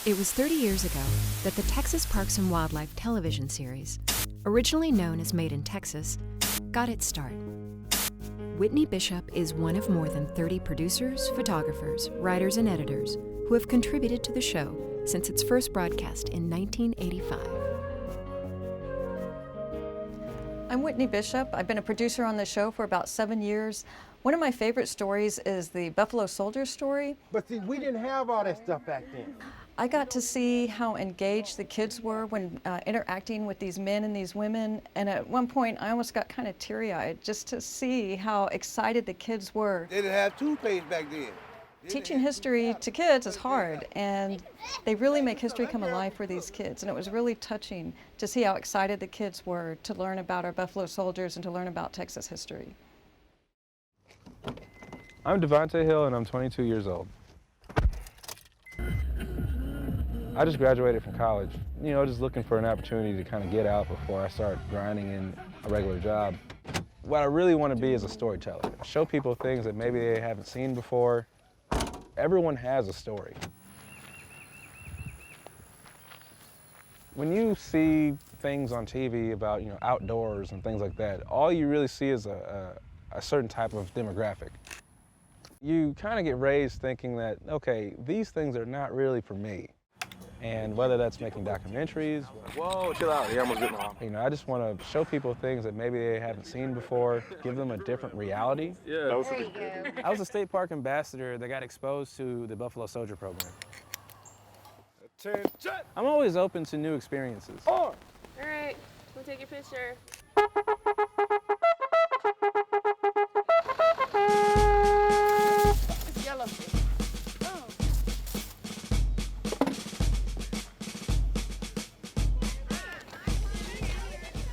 It was 30 years ago that the Texas Parks and Wildlife television series, originally known as Made in Texas, got its start. Whitney Bishop is one of more than 30 producers, photographers, writers, and editors who have contributed to the show since its first broadcast in 1985. I'm Whitney Bishop. I've been a producer on the show for about 7 years. One of my favorite stories is the Buffalo Soldier story. But see, we didn't have all that stuff back then. I got to see how engaged the kids were when interacting with these men and these women, and at one point I almost got kind of teary-eyed just to see how excited the kids were. They didn't have toothpaste back then. Teaching history to kids is hard, and they really make history come alive for these kids, and it was really touching to see how excited the kids were to learn about our Buffalo Soldiers and to learn about Texas history. I'm Devontae Hill, and I'm 22 years old. I just graduated from college, just looking for an opportunity to kind of get out before I start grinding in a regular job. What I really want to be is a storyteller. Show people things that maybe they haven't seen before. Everyone has a story. When you see things on TV about, outdoors and things like that, all you really see is a certain type of demographic. You kind of get raised thinking that, okay, these things are not really for me. And whether that's making documentaries. Whoa, chill out. You almost bit my arm. I just want to show people things that maybe they haven't seen before, give them a different reality. Yeah. There you go. I was a state park ambassador that got exposed to the Buffalo Soldier program. Attention. I'm always open to new experiences. All right, we'll take your picture. It's yellow. Oh.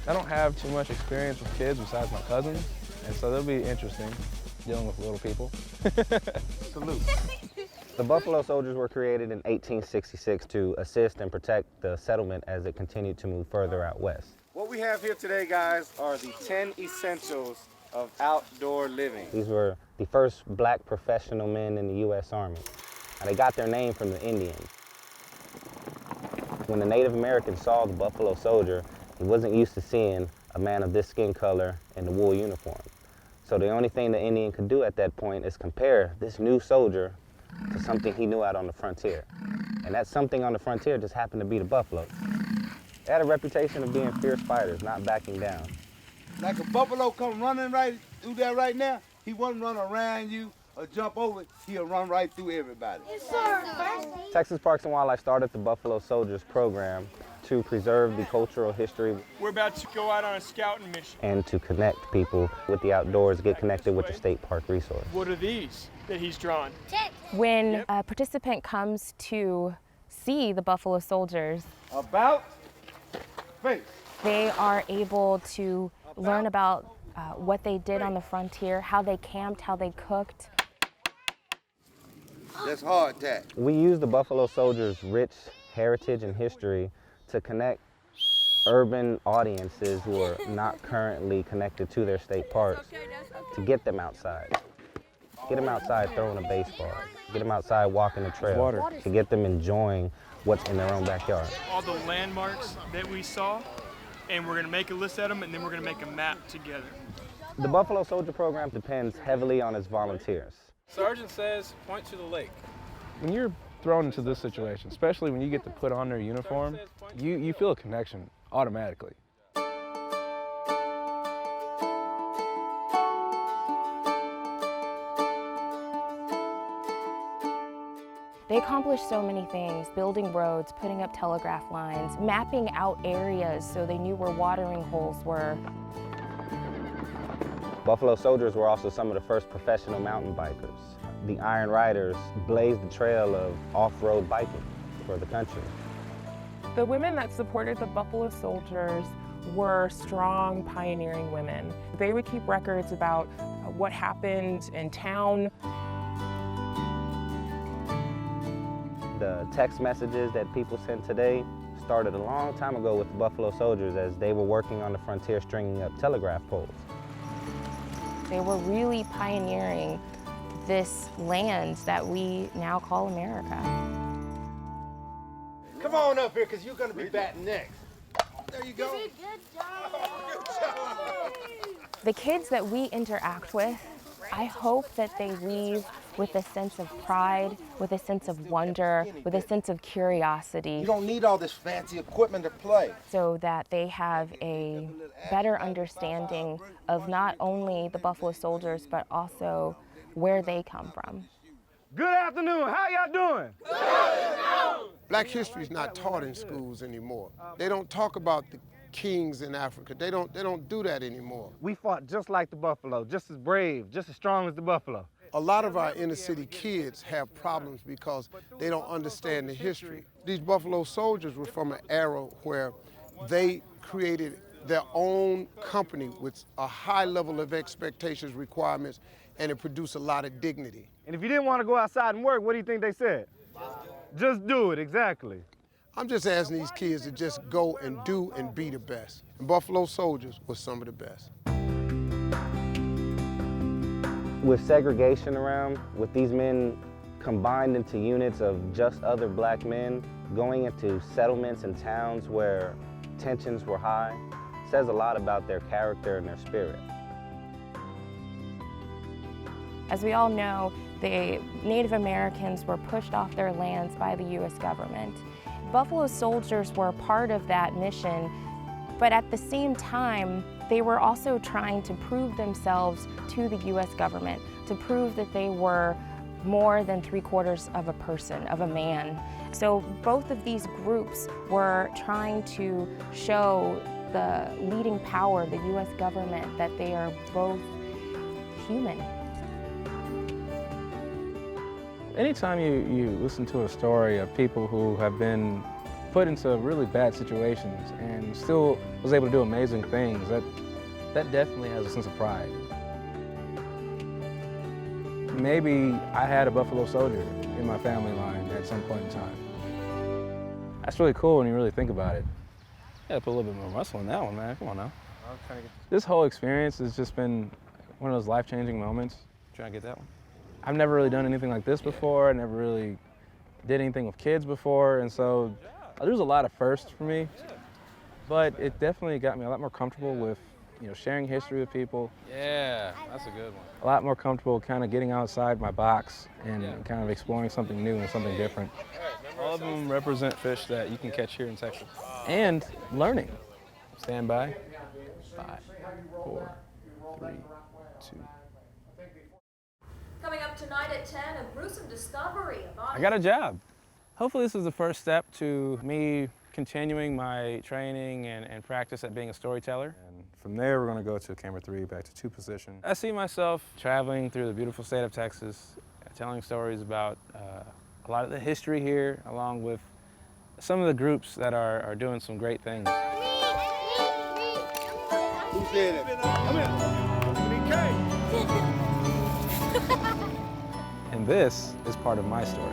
I don't have too much experience with kids besides my cousins, and so it'll be interesting dealing with little people. Salute. The Buffalo Soldiers were created in 1866 to assist and protect the settlement as it continued to move further out west. What we have here today, guys, are the 10 essentials of outdoor living. These were the first black professional men in the U.S. Army. And they got their name from the Indians. When the Native Americans saw the Buffalo Soldier, he wasn't used to seeing a man of this skin color in the wool uniform. So the only thing the Indian could do at that point is compare this new soldier to something he knew out on the frontier. And that something on the frontier just happened to be the buffalo. They had a reputation of being fierce fighters, not backing down. Like a buffalo come running right through there right now, he wouldn't run around you or jump over, he'll run right through everybody. Yes, sir. Texas Parks and Wildlife started the Buffalo Soldiers program to preserve the cultural history. We're about to go out on a scouting mission. And to connect people with the outdoors, get connected with the state park resource. What are these that he's drawn? When a participant comes to see the Buffalo Soldiers, About face. they are able to learn about what they did on the frontier, how they camped, how they cooked. That's hard tack. We use the Buffalo Soldiers' rich heritage and history to connect urban audiences who are not currently connected to their state parks, to get them outside. Get them outside throwing a baseball. Get them outside walking the trail. To get them enjoying what's in their own backyard. All the landmarks that we saw, and we're going to make a list of them, and then we're going to make a map together. The Buffalo Soldier program depends heavily on its volunteers. Sergeant says, point to the lake. When you're thrown into this situation, especially when you get to put on their uniform, you feel a connection automatically. They accomplished so many things, building roads, putting up telegraph lines, mapping out areas so they knew where watering holes were. Buffalo Soldiers were also some of the first professional mountain bikers. The Iron Riders blazed the trail of off-road biking for the country. The women that supported the Buffalo Soldiers were strong, pioneering women. They would keep records about what happened in town. The text messages that people send today started a long time ago with the Buffalo Soldiers as they were working on the frontier stringing up telegraph poles. They were really pioneering this land that we now call America. Come on up here, because you're going to be batting next. There you go. Good job. The kids that we interact with, I hope that they leave with a sense of pride, with a sense of wonder, with a sense of curiosity. You don't need all this fancy equipment to play. So that they have a better understanding of not only the Buffalo Soldiers, but also where they come from. Good afternoon. How y'all doing? Black history is not taught in schools anymore. They don't talk about the kings in Africa. They don't do that anymore. We fought just like the buffalo, just as brave, just as strong as the buffalo. A lot of our inner city kids have problems because they don't understand the history. These Buffalo Soldiers were from an era where they created their own company with a high level of expectations, requirements, and it produced a lot of dignity. And if you didn't want to go outside and work, what do you think they said? Just do it, exactly. I'm just asking these kids to just go and do and be the best. And Buffalo Soldiers was some of the best. With segregation around, with these men combined into units of just other black men, going into settlements and towns where tensions were high, says a lot about their character and their spirit. As we all know, the Native Americans were pushed off their lands by the U.S. government. Buffalo Soldiers were part of that mission, but at the same time, they were also trying to prove themselves to the U.S. government, to prove that they were more than 3/4 of a person, of a man. So both of these groups were trying to show the leading power, the U.S. government, that they are both human. Anytime you listen to a story of people who have been put into really bad situations and still was able to do amazing things, that definitely has a sense of pride. Maybe I had a Buffalo Soldier in my family line at some point in time. That's really cool when you really think about it. You gotta put a little bit more muscle in that one, man. Come on now. This whole experience has just been one of those life-changing moments. Trying to get that one? I've never really done anything like this before. I never really did anything with kids before, and so there's a lot of firsts for me. But it definitely got me a lot more comfortable with, sharing history with people. Yeah, that's a good one. A lot more comfortable kind of getting outside my box and kind of exploring something new and something different. All of them represent fish that you can catch here in Texas. And learning. Stand by. 5, 4, 3, 2. Coming up tonight at 10, a gruesome discovery. I got a job. Hopefully this is the first step to me continuing my training and practice at being a storyteller. And from there, we're going to go to camera 3, back to 2 position. I see myself traveling through the beautiful state of Texas, telling stories about a lot of the history here, along with some of the groups that are doing some great things. Who said it? Come here. And this is part of my story.